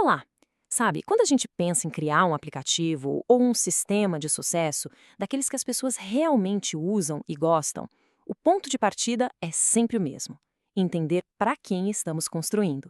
lá. Sabe, quando a gente pensa em criar um aplicativo ou um sistema de sucesso, daqueles que as pessoas realmente usam e gostam, o ponto de partida é sempre o mesmo: entender para quem estamos construindo.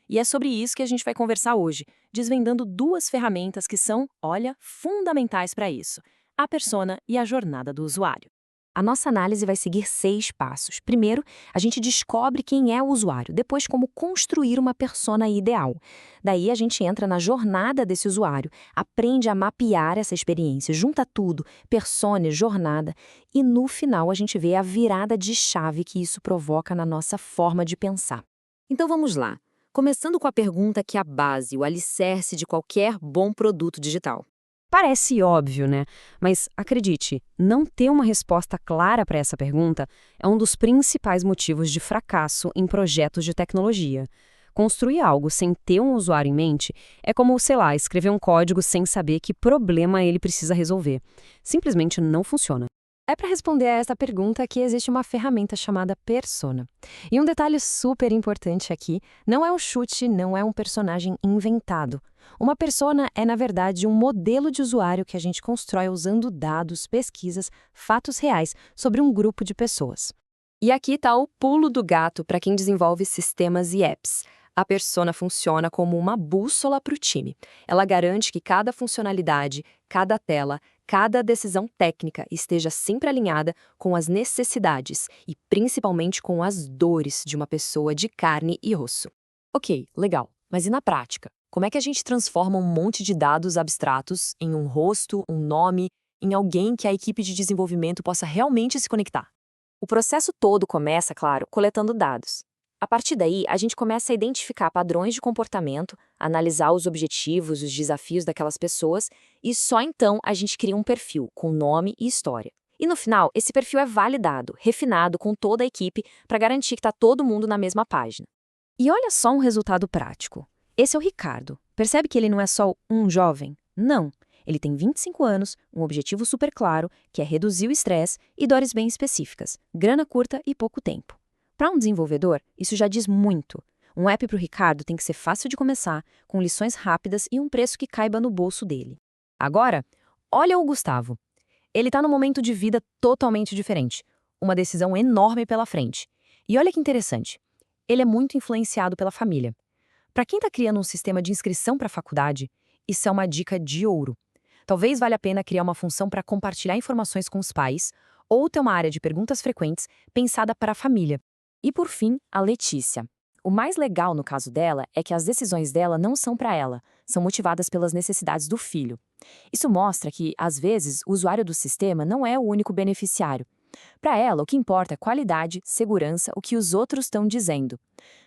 E é sobre isso que a gente vai conversar hoje, desvendando duas ferramentas que são, olha, fundamentais para isso: a persona e a jornada do usuário. A nossa análise vai seguir 6 passos. Primeiro, a gente descobre quem é o usuário, depois como construir uma persona ideal. Daí a gente entra na jornada desse usuário, aprende a mapear essa experiência, junta tudo, persona, jornada, e no final a gente vê a virada de chave que isso provoca na nossa forma de pensar. Então vamos lá, começando com a pergunta que é a base, o alicerce de qualquer bom produto digital. Parece óbvio, né? Mas acredite, não ter uma resposta clara para essa pergunta é um dos principais motivos de fracasso em projetos de tecnologia. Construir algo sem ter um usuário em mente é como, sei lá, escrever um código sem saber que problema ele precisa resolver. Simplesmente não funciona. É para responder a essa pergunta que existe uma ferramenta chamada persona. E um detalhe super importante aqui, não é um chute, não é um personagem inventado. Uma persona é, na verdade, um modelo de usuário que a gente constrói usando dados, pesquisas, fatos reais sobre um grupo de pessoas. E aqui está o pulo do gato para quem desenvolve sistemas e apps. A persona funciona como uma bússola para o time. Ela garante que cada funcionalidade, cada tela, cada decisão técnica esteja sempre alinhada com as necessidades e principalmente com as dores de uma pessoa de carne e osso. Ok, legal, mas e na prática? Como é que a gente transforma um monte de dados abstratos em um rosto, um nome, em alguém que a equipe de desenvolvimento possa realmente se conectar? O processo todo começa, claro, coletando dados. A partir daí, a gente começa a identificar padrões de comportamento, analisar os objetivos, os desafios daquelas pessoas e só então a gente cria um perfil com nome e história. E no final, esse perfil é validado, refinado com toda a equipe para garantir que está todo mundo na mesma página. E olha só um resultado prático. Esse é o Ricardo. Percebe que ele não é só um jovem? Não. Ele tem 25 anos, um objetivo super claro, que é reduzir o estresse e dores bem específicas, grana curta e pouco tempo. Para um desenvolvedor, isso já diz muito. Um app para o Ricardo tem que ser fácil de começar, com lições rápidas e um preço que caiba no bolso dele. Agora, olha o Gustavo. Ele está num momento de vida totalmente diferente. Uma decisão enorme pela frente. E olha que interessante. Ele é muito influenciado pela família. Para quem está criando um sistema de inscrição para a faculdade, isso é uma dica de ouro. Talvez valha a pena criar uma função para compartilhar informações com os pais ou ter uma área de perguntas frequentes pensada para a família. E por fim, a Letícia. O mais legal no caso dela é que as decisões dela não são para ela, são motivadas pelas necessidades do filho. Isso mostra que, às vezes, o usuário do sistema não é o único beneficiário. Para ela, o que importa é qualidade, segurança, o que os outros estão dizendo.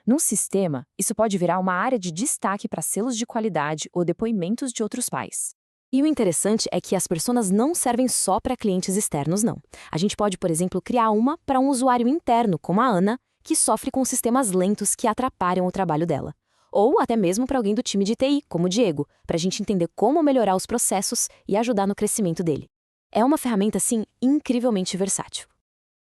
Num sistema, isso pode virar uma área de destaque para selos de qualidade ou depoimentos de outros pais. E o interessante é que as personas não servem só para clientes externos, não. A gente pode, por exemplo, criar uma para um usuário interno, como a Ana, que sofre com sistemas lentos que atrapalham o trabalho dela. Ou até mesmo para alguém do time de TI, como o Diego, para a gente entender como melhorar os processos e ajudar no crescimento dele. É uma ferramenta, assim, incrivelmente versátil.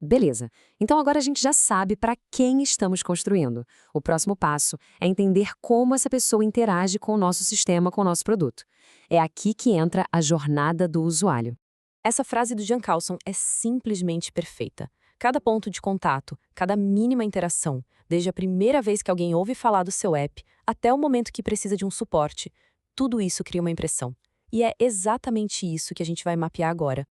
Beleza, então agora a gente já sabe para quem estamos construindo. O próximo passo é entender como essa pessoa interage com o nosso sistema, com o nosso produto. É aqui que entra a jornada do usuário. Essa frase do Jan Carlson é simplesmente perfeita. Cada ponto de contato, cada mínima interação, desde a primeira vez que alguém ouve falar do seu app até o momento que precisa de um suporte, tudo isso cria uma impressão. E é exatamente isso que a gente vai mapear agora.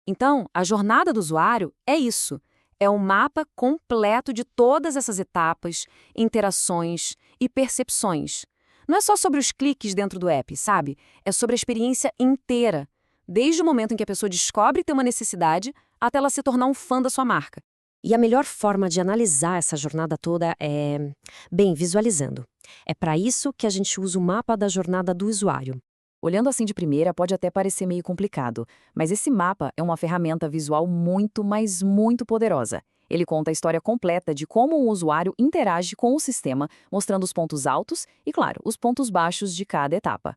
Então, a jornada do usuário é isso. É um mapa completo de todas essas etapas, interações e percepções. Não é só sobre os cliques dentro do app, sabe? É sobre a experiência inteira. Desde o momento em que a pessoa descobre ter uma necessidade, até ela se tornar um fã da sua marca. E a melhor forma de analisar essa jornada toda é, bem, visualizando. É para isso que a gente usa o mapa da jornada do usuário. Olhando assim de primeira, pode até parecer meio complicado, mas esse mapa é uma ferramenta visual muito, mas muito poderosa. Ele conta a história completa de como um usuário interage com o sistema, mostrando os pontos altos e, claro, os pontos baixos de cada etapa.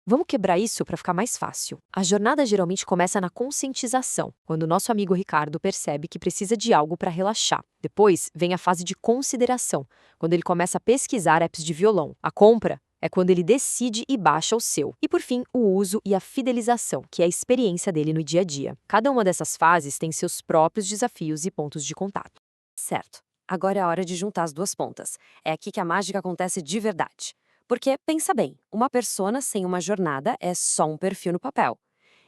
Vamos quebrar isso para ficar mais fácil. A jornada geralmente começa na conscientização, quando o nosso amigo Ricardo percebe que precisa de algo para relaxar. Depois vem a fase de consideração, quando ele começa a pesquisar apps de violão. A compra é quando ele decide e baixa o seu. E por fim, o uso e a fidelização, que é a experiência dele no dia a dia. Cada uma dessas fases tem seus próprios desafios e pontos de contato. Certo. Agora é a hora de juntar as duas pontas. É aqui que a mágica acontece de verdade. Porque, pensa bem, uma persona sem uma jornada é só um perfil no papel.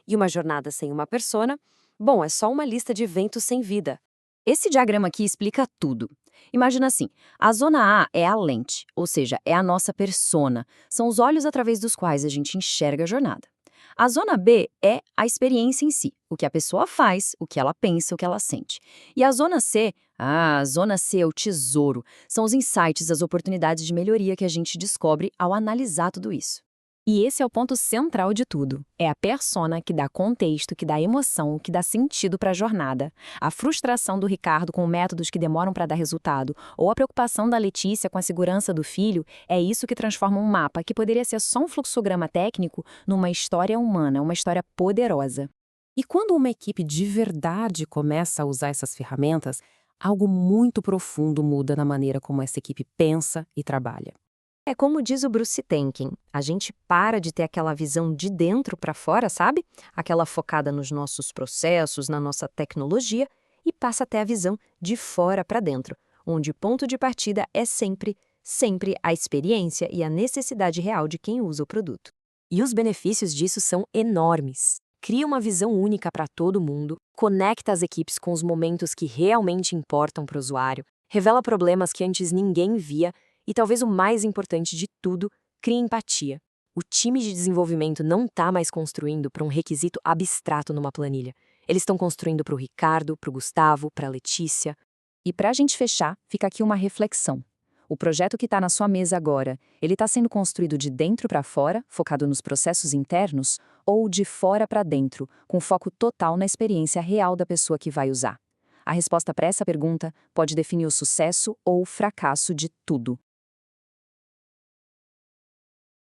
E uma jornada sem uma persona, bom, é só uma lista de eventos sem vida. Esse diagrama aqui explica tudo. Imagina assim, a zona A é a lente, ou seja, é a nossa persona, são os olhos através dos quais a gente enxerga a jornada. A zona B é a experiência em si, o que a pessoa faz, o que ela pensa, o que ela sente. E a zona C é o tesouro, são os insights, as oportunidades de melhoria que a gente descobre ao analisar tudo isso. E esse é o ponto central de tudo. É a persona que dá contexto, que dá emoção, que dá sentido para a jornada. A frustração do Ricardo com métodos que demoram para dar resultado, ou a preocupação da Letícia com a segurança do filho, é isso que transforma um mapa que poderia ser só um fluxograma técnico numa história humana, uma história poderosa. E quando uma equipe de verdade começa a usar essas ferramentas, algo muito profundo muda na maneira como essa equipe pensa e trabalha. É como diz o Bruce Tenkin, a gente para de ter aquela visão de dentro para fora, sabe? Aquela focada nos nossos processos, na nossa tecnologia, e passa a ter a visão de fora para dentro, onde o ponto de partida é sempre, sempre a experiência e a necessidade real de quem usa o produto. E os benefícios disso são enormes. Cria uma visão única para todo mundo, conecta as equipes com os momentos que realmente importam para o usuário, revela problemas que antes ninguém via e, talvez o mais importante de tudo, cria empatia. O time de desenvolvimento não está mais construindo para um requisito abstrato numa planilha. Eles estão construindo para o Ricardo, para o Gustavo, para a Letícia. E para a gente fechar, fica aqui uma reflexão. O projeto que está na sua mesa agora, ele está sendo construído de dentro para fora, focado nos processos internos, ou de fora para dentro, com foco total na experiência real da pessoa que vai usar? A resposta para essa pergunta pode definir o sucesso ou o fracasso de tudo.